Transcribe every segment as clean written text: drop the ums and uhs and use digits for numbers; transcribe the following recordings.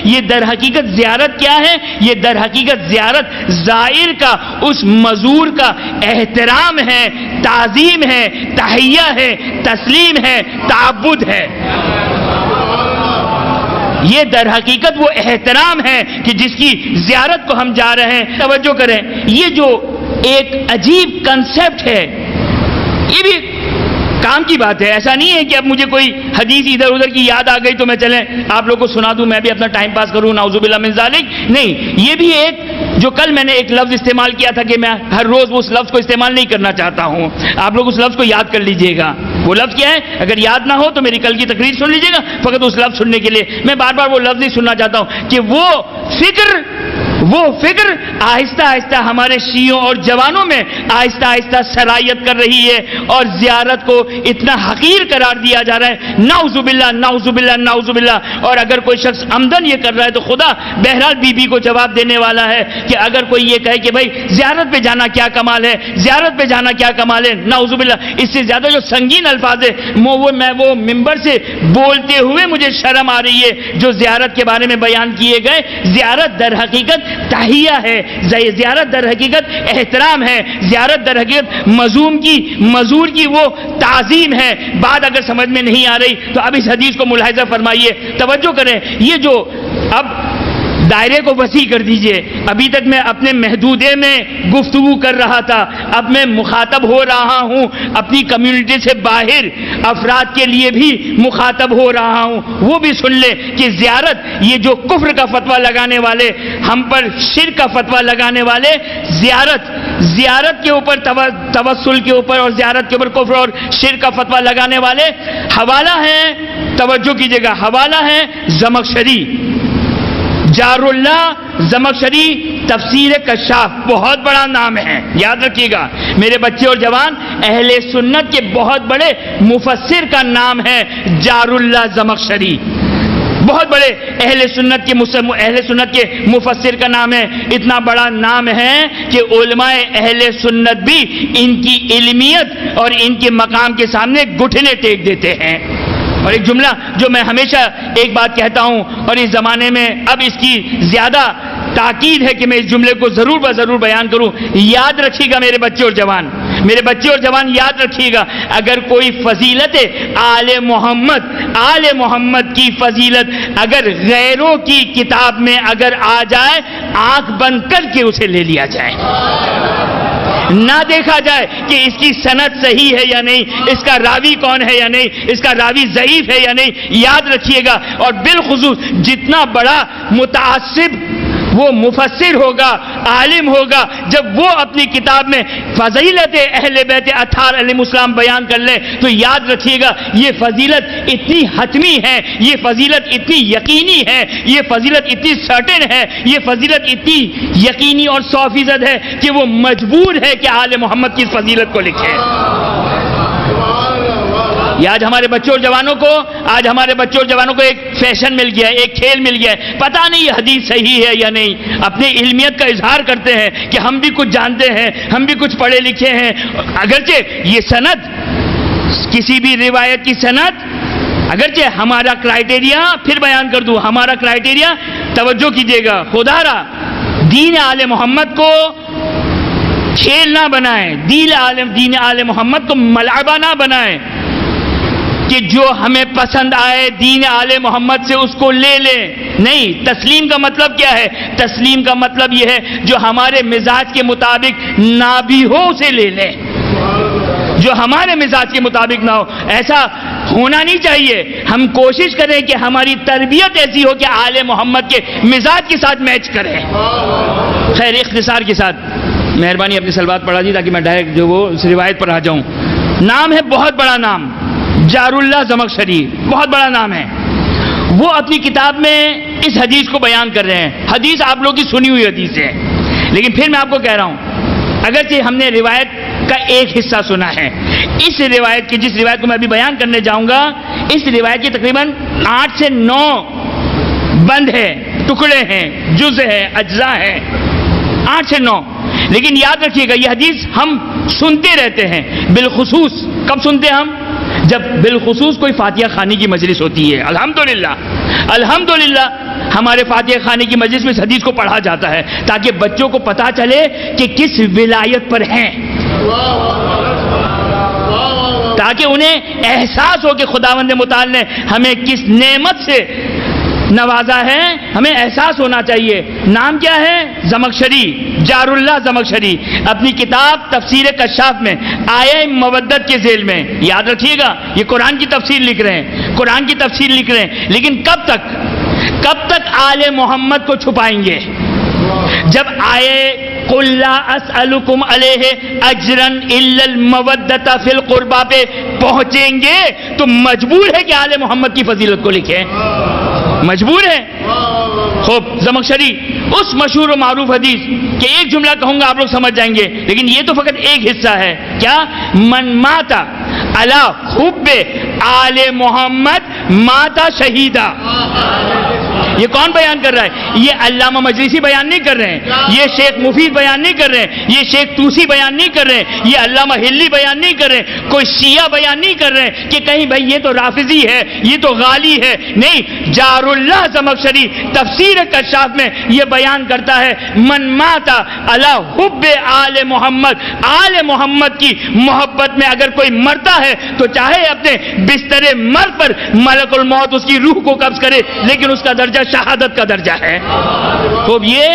یہ در حقیقت زیارت کیا ہے؟ یہ در حقیقت زیارت زائر کا، اس مزور کا احترام ہے، تعظیم ہے، تحیہ ہے، تسلیم ہے، تعبد ہے۔ یہ در حقیقت وہ احترام ہے کہ جس کی زیارت کو ہم جا رہے ہیں۔ توجہ کریں، یہ جو ایک عجیب کنسپٹ ہے، یہ بھی کام کی بات ہے۔ ایسا نہیں ہے کہ اب مجھے کوئی حدیث ادھر ادھر کی یاد آ گئی تو میں چلیں آپ لوگ کو سنا دوں، میں بھی اپنا ٹائم پاس کروں، نعوذ باللہ من ذالک۔ نہیں، یہ بھی ایک جو کل میں نے ایک لفظ استعمال کیا تھا کہ میں ہر روز اس لفظ کو استعمال نہیں کرنا چاہتا ہوں، آپ لوگ اس لفظ کو یاد کر لیجئے گا۔ وہ لفظ کیا ہے؟ اگر یاد نہ ہو تو میری کل کی تقریر سن لیجئے گا، فقط اس لفظ سننے کے لیے۔ میں بار بار وہ لفظ نہیں سننا چاہتا ہوں کہ وہ فکر آہستہ آہستہ ہمارے شیعوں اور جوانوں میں آہستہ آہستہ سرایت کر رہی ہے، اور زیارت کو اتنا حقیر قرار دیا جا رہا ہے، نعوذ باللہ نعوذ باللہ نعوذ باللہ۔ اور اگر کوئی شخص عمدن یہ کر رہا ہے تو خدا بہرحال بی بی کو جواب دینے والا ہے کہ اگر کوئی یہ کہے کہ بھائی زیارت پہ جانا کیا کمال ہے، زیارت پہ جانا کیا کمال ہے، نعوذ باللہ۔ اس سے زیادہ جو سنگین الفاظ ہے میں وہ ممبر سے بولتے ہوئے مجھے شرم آ رہی ہے جو زیارت کے بارے میں بیان کیے گئے۔ زیارت در حقیقت تحیہ ہے، زیارت در حقیقت احترام ہے، زیارت در حقیقت مزور کی وہ تعظیم ہے۔ بات اگر سمجھ میں نہیں آ رہی تو اب اس حدیث کو ملاحظہ فرمائیے، توجہ کریں۔ یہ جو اب دائرے کو وسیع کر دیجئے، ابھی تک میں اپنے محدودے میں گفتگو کر رہا تھا، اب میں مخاطب ہو رہا ہوں اپنی کمیونٹی سے باہر افراد کے لیے بھی مخاطب ہو رہا ہوں۔ وہ بھی سن لیں کہ زیارت، یہ جو کفر کا فتویٰ لگانے والے، ہم پر شرک کا فتویٰ لگانے والے، زیارت کے اوپر توسل کے اوپر اور زیارت کے اوپر کفر اور شرک کا فتویٰ لگانے والے، حوالہ ہے، توجہ کیجئے گا، حوالہ ہے زمخشری، جار اللہ زمخشری، تفسیر کشاف، بہت بڑا نام ہے، یاد رکھیے گا میرے بچے اور جوان۔ اہل سنت کے بہت بڑے مفسر کا نام ہے جار اللہ زمخشری، بہت بڑے اہل سنت کے مفسر کا نام ہے۔ اتنا بڑا نام ہے کہ علماء اہل سنت بھی ان کی علمیت اور ان کے مقام کے سامنے گھٹنے ٹیک دیتے ہیں۔ اور ایک جملہ جو میں ہمیشہ ایک بات کہتا ہوں، اور اس زمانے میں اب اس کی زیادہ تاکید ہے کہ میں اس جملے کو ضرور بیان کروں، یاد رکھیے گا میرے بچے اور جوان یاد رکھیے گا، اگر کوئی فضیلت آل محمد کی فضیلت اگر غیروں کی کتاب میں اگر آ جائے، آنکھ بند کر کے اسے لے لیا جائے، نہ دیکھا جائے کہ اس کی سند صحیح ہے یا نہیں، اس کا راوی کون ہے یا نہیں، اس کا راوی ضعیف ہے یا نہیں، یاد رکھیے گا۔ اور بالخصوص جتنا بڑا متعصب وہ مفسر ہوگا، عالم ہوگا، جب وہ اپنی کتاب میں فضیلت اہل بیت اطہار علیہ السلام بیان کر لے تو یاد رکھیے گا یہ فضیلت اتنی حتمی ہے، یہ فضیلت اتنی یقینی ہے، یہ فضیلت اتنی سرٹن ہے، یہ فضیلت اتنی یقینی اور 100% ہے کہ وہ مجبور ہے کہ آل محمد کی اس فضیلت کو لکھے۔ یہ آج ہمارے بچوں اور جوانوں کو ایک فیشن مل گیا ہے، ایک کھیل مل گیا ہے، پتہ نہیں یہ حدیث صحیح ہے یا نہیں، اپنی علمیت کا اظہار کرتے ہیں کہ ہم بھی کچھ جانتے ہیں، ہم بھی کچھ پڑھے لکھے ہیں، اگرچہ یہ سند، کسی بھی روایت کی سند، اگرچہ ہمارا کرائیٹیریا، پھر بیان کر دوں ہمارا کرائیٹیریا، توجہ کیجئے گا، خدا را دین آل محمد کو کھیل نہ بنائیں، دین آل محمد کو ملعبہ نہ بنائیں کہ جو ہمیں پسند آئے دین آل محمد سے اس کو لے لیں۔ نہیں، تسلیم کا مطلب کیا ہے؟ تسلیم کا مطلب یہ ہے جو ہمارے مزاج کے مطابق نہ بھی ہو اسے لے لیں، جو ہمارے مزاج کے مطابق نہ ہو، ایسا ہونا نہیں چاہیے۔ ہم کوشش کریں کہ ہماری تربیت ایسی ہو کہ آل محمد کے مزاج کے ساتھ میچ کریں۔ خیر، اختصار کے ساتھ مہربانی اپنی سلوات پڑھا دی تاکہ میں ڈائریکٹ جو وہ اس روایت پر آ جاؤں۔ نام ہے بہت بڑا نام، جار اللہ زمخشری، بہت بڑا نام ہے۔ وہ اپنی کتاب میں اس حدیث کو بیان کر رہے ہیں۔ حدیث آپ لوگوں کی سنی ہوئی حدیث ہے، لیکن پھر میں آپ کو کہہ رہا ہوں، اگرچہ ہم نے روایت کا ایک حصہ سنا ہے، اس روایت کی، جس روایت کو میں ابھی بیان کرنے جاؤں گا، اس روایت کی تقریباً 8 سے 9 بند ہے، ٹکڑے ہیں، جز ہے، اجزاء ہے، 8 سے 9۔ لیکن یاد رکھیے گا یہ حدیث ہم سنتے رہتے ہیں، بالخصوص کب سنتے ہیں ہم؟ جب بالخصوص کوئی فاتحہ خوانی کی مجلس ہوتی ہے۔ الحمدللہ ہمارے فاتحہ خانے کی مجلس میں اس حدیث کو پڑھا جاتا ہے تاکہ بچوں کو پتہ چلے کہ کس ولایت پر ہیں، تاکہ انہیں احساس ہو کہ خداوند متعال نے ہمیں کس نعمت سے نوازا ہے، ہمیں احساس ہونا چاہیے۔ نام کیا ہے؟ زمخشری، جار اللہ زمخشری، اپنی کتاب تفسیر کشاف میں آیہ مودت کے ذیل میں، یاد رکھیے گا یہ قرآن کی تفسیر لکھ رہے ہیں، قرآن کی تفسیر لکھ رہے ہیں، لیکن کب تک آل محمد کو چھپائیں گے؟ جب آئے قُلْ لَا أَسْأَلُكُمْ عَلَيْهِ أَجْرًا إِلَّا الْمَوَدَّةَ فِي الْقُرْبَى پہ پہنچیں گے تو مجبور ہے کہ آل محمد کی فضیلت کو لکھیں، مجبور ہے۔ خوب زمخشری اس مشہور و معروف حدیث کہ ایک جملہ کہوں گا آپ لوگ سمجھ جائیں گے، لیکن یہ تو فقط ایک حصہ ہے، کیا؟ من ماتا علی حب آل محمد ماتا شہیدہ۔ یہ کون بیان کر رہا ہے؟ یہ علامہ مجلسی بیان نہیں کر رہے ہیں، یہ شیخ مفید بیان نہیں کر رہے ہیں، یہ شیخ توسی بیان نہیں کر رہے ہیں، یہ علامہ ہلی بیان نہیں کر رہے ہیں، کوئی شیعہ بیان نہیں کر رہے ہیں کہ کہیں بھائی یہ تو رافضی ہے، یہ تو غالی ہے، نہیں، جار اللہ زمخشری تفسیر کشاف میں یہ بیان کرتا ہے من ماتا علی حب آل محمد، آل محمد کی محبت میں اگر کوئی مرتا ہے تو چاہے اپنے بستر مرگ پر ملک الموت اس کی روح کو قبض کرے، لیکن اس کا درجہ شہادت کا درجہ ہے۔ تو یہ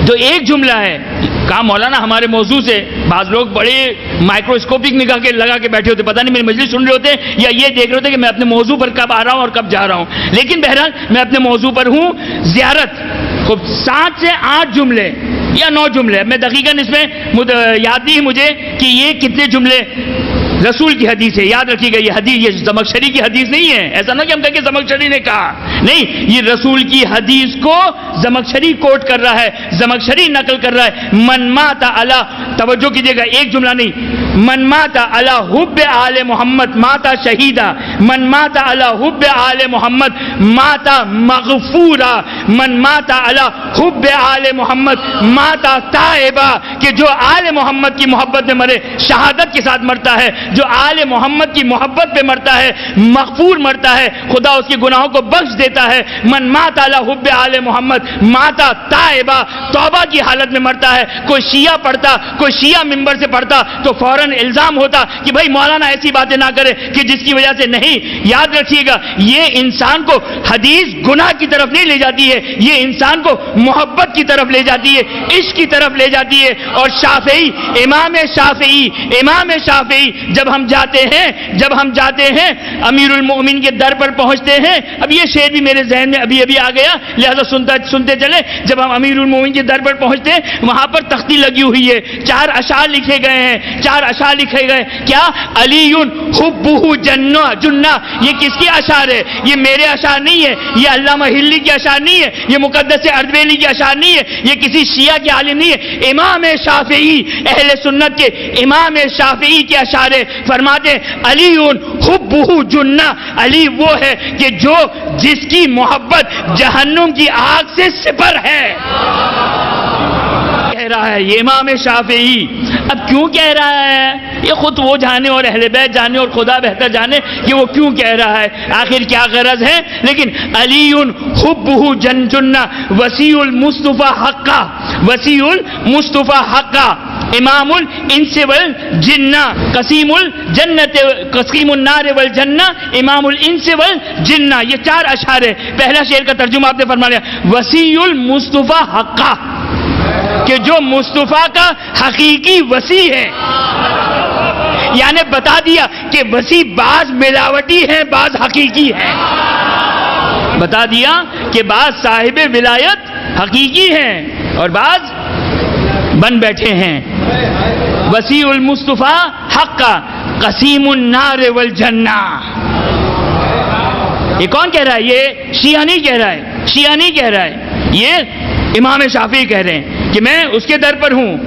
جو ایک جملہ ہے، کہا مولانا ہمارے موضوع سے بعض لوگ بڑے مائکروسکوپک نگاہ کے لگا کے بیٹھے ہوتے، پتہ نہیں میری مجلس سن رہے ہوتے یا یہ دیکھ رہے ہوتے کہ میں اپنے موضوع پر کب آ رہا ہوں اور کب جا رہا ہوں، لیکن بہرحال میں اپنے موضوع پر ہوں۔ زیارت، خوب 7 سے 8 جملے یا 9 جملے، میں دقیقاً اس میں یاد نہیں مجھے کہ یہ کتنے جملے رسول کی حدیث ہے، یاد رکھیے گا یہ حدیث، یہ زمخشری کی حدیث نہیں ہے، ایسا نہ کہ ہم کہیں کہ زمخشری نے کہا، نہیں، یہ رسول کی حدیث کو زمخشری کوٹ کر رہا ہے، زمخشری نقل کر رہا ہے۔ من مات علی، توجہ کیجئے گا ایک جملہ نہیں، من مات علی حب آل محمد ماتا شہیدہ، من مات علی حب آل محمد ماتا مغفورا، من مات علی حب آل محمد ماتا تائبہ، کہ جو آل محمد کی محبت میں مرے شہادت کے ساتھ مرتا ہے، جو آل محمد کی محبت پہ مرتا ہے مغفور مرتا ہے، خدا اس کے گناہوں کو بخش دیتا ہے۔ من مات علی حب آل محمد ماتا تائبہ، توبہ کی حالت میں مرتا ہے۔ کوئی شیعہ پڑھتا، کوئی شیعہ منبر سے پڑھتا تو فوراً الزام ہوتا کہ بھائی مولانا ایسی باتیں نہ کرے کہ جس کی وجہ سے، نہیں، یاد رکھیے گا یہ انسان کو حدیث گناہ کی طرف نہیں لے جاتی ہے، یہ انسان کو محبت کی طرف لے جاتی ہے، عشق کی طرف لے جاتی ہے۔ اور شافعی، امام شافعی جب ہم جاتے ہیں امیر المومنین کے در پر پہنچتے ہیں، اب یہ شعر بھی میرے ذہن میں ابھی آ گیا لہذا سنتے چلے، جب ہم امیر المومنین کے در پر پہنچتے ہیں وہاں پر تختی لگی ہوئی ہے، 4 اشعار لکھے گئے، کیا؟ علی حبہ جنہ، یہ کس کے اشعار ہے؟ یہ میرے اشعار نہیں ہے، یہ علامہ ہلی کے اشعار نہیں ہے، یہ مقدس اردبیلی کے اشعار نہیں ہے، یہ کسی شیعہ کے عالم نہیں ہے، امام شافعی، اہل سنت کے امام شافعی کے اشعار ہے۔ فرماتے ہیں علی حبہ جنہ، علی وہ ہے کہ جس کی محبت جہنم کی آگ سے سپر ہے، کہہ رہا ہے یہ امام شافعی۔ اب کیوں کہہ رہا ہے یہ خود وہ جانے اور اہل بیت جانے اور خدا بہتر جانے کہ وہ کیوں کہہ رہا ہے، آخر کیا غرض ہے، لیکن علی حبہ جنہ وسیع المصطفیٰ حقا امام الانس والجنہ قسیم النار والجنہ امام الانس والجنہ، یہ 4 اشعار ہے۔ پہلا شعر کا ترجمہ آپ نے فرما لیا، وسیع المصطفیٰ حقا، کہ جو مصطفیٰ کا حقیقی وسیع ہے، یعنی بتا دیا کہ وسیع بعض ملاوٹی ہیں بعض حقیقی ہیں، بتا دیا کہ بعض صاحب ولایت حقیقی ہیں اور بعض بن بیٹھے ہیں۔ وسیع المصطفیٰ حقا قسیم النار والجنہ، یہ کون کہہ رہا ہے؟ یہ شیعہ نہیں کہہ رہا ہے، یہ امام شافعی کہہ رہے ہیں کہ میں اس کے در پر ہوں۔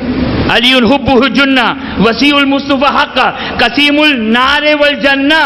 علی حبہ جنہ وسیع المصطفیٰ حقا قسیم النار والجنہ،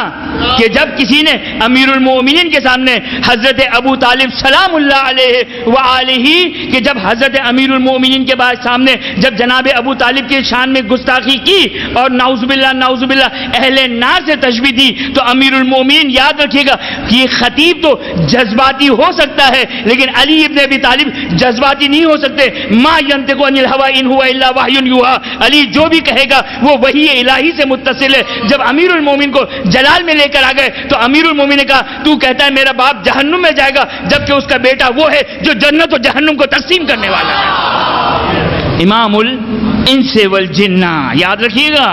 کہ جب کسی نے امیر المومنین کے سامنے حضرت ابو طالب سلام اللہ علیہ وآلہ کہ جب حضرت امیر المومنین کے بعد سامنے جب جناب ابو طالب کے شان میں گستاخی کی اور نعوذ باللہ اہل نار سے تشبیہ دی، تو امیر المومنین یاد رکھیے گا کہ یہ خطیب تو جذباتی ہو سکتا ہے لیکن علی ابن ابی طالب جذباتی نہیں ہو سکتے. ما ینطق عن الہوی ان ہوا الا وحی یوحی، علی جو بھی کہے گا وہ وحی الہی سے متصل ہے. جب امیر المومنین کو جلال میں لے کر آ گئے تو امیر المومنین نے کہا تو کہتا ہے میرا باپ جہنم میں جائے گا جبکہ اس کا بیٹا وہ ہے جو جنت و جہنم کو تقسیم کرنے والا ہے. امام الانس والجنہ، یاد رکھیے گا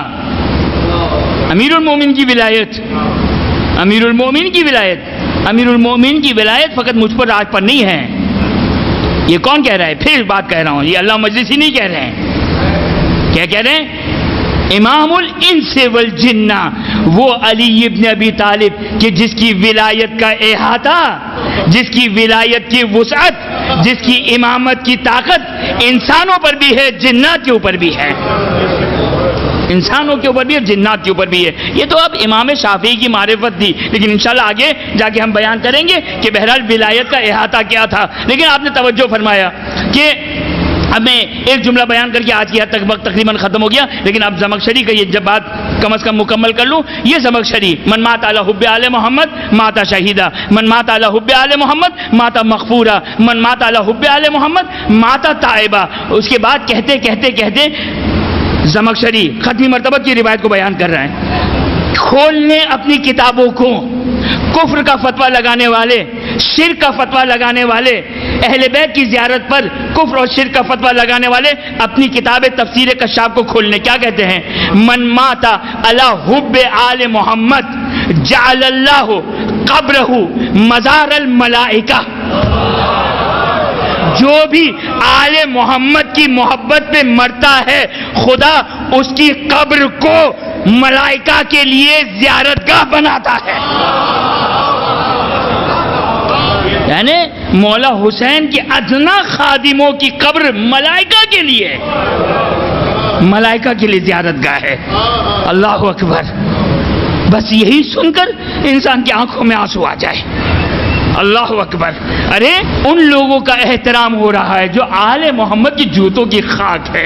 امیر المومنین کی ولایت، امیر المومنین کی ولایت، امیر المومنین کی ولایت فقط مجھ پر آج پر نہیں ہے. یہ کون کہہ رہا ہے؟ پھر بات کہہ رہا ہوں، یہ اللہ مجلسی نہیں کہہ رہے ہیں. کیا کہہ رہے ہیں؟ امام الانس والجنہ، وہ علی ابن ابی طالب کہ جس کی ولایت کا احاطہ، جس کی ولایت کی وسعت، جس کی امامت کی طاقت انسانوں پر بھی ہے، جنات کے اوپر بھی ہے، انسانوں کے اوپر بھی ہے، جنات کے اوپر بھی ہے. یہ تو اب امام شافعی کی معرفت تھی، لیکن انشاءاللہ آگے جا کے ہم بیان کریں گے کہ بہرحال ولایت کا احاطہ کیا تھا. لیکن آپ نے توجہ فرمایا کہ اب میں ایک جملہ بیان کر کے آج کی حد تک وقت تقریباً ختم ہو گیا، لیکن اب زمخشری کا یہ جب بات کم از کم مکمل کر لوں. یہ زمخشری من مات علی حب آل محمد ماتا شہیدہ، من مات علی حب آل محمد ماتا مغفورہ، من مات علی حب آل محمد ماتا تائبہ. اس کے بعد کہتے کہتے کہتے زمخشری ختمی مرتبہ کی روایت کو بیان کر رہا ہے. کھول لیں اپنی کتابوں کو، کفر کا فتویٰ لگانے والے، شرک کا فتویٰ لگانے والے، اہل بیت کی زیارت پر کفر اور شرک کا فتویٰ لگانے والے اپنی کتاب تفسیر کشاف کو کھول لیں. کیا کہتے ہیں؟ من مات علی حب آل محمد جعل اللہ قبرہ مزار الملائکہ. جو بھی آل محمد کی محبت پہ مرتا ہے خدا اس کی قبر کو ملائکہ کے لیے زیارت گاہ بناتا ہے. یعنی مولا حسین کے ادنا خادموں کی قبر ملائکہ کے لیے، ملائکہ کے لیے زیارت گاہ ہے. اللہ اکبر. بس یہی سن کر انسان کی آنکھوں میں آنسو آ جائے. اللہ اکبر. ارے ان لوگوں کا احترام ہو رہا ہے جو آل محمد کی جوتوں کی خاک ہے.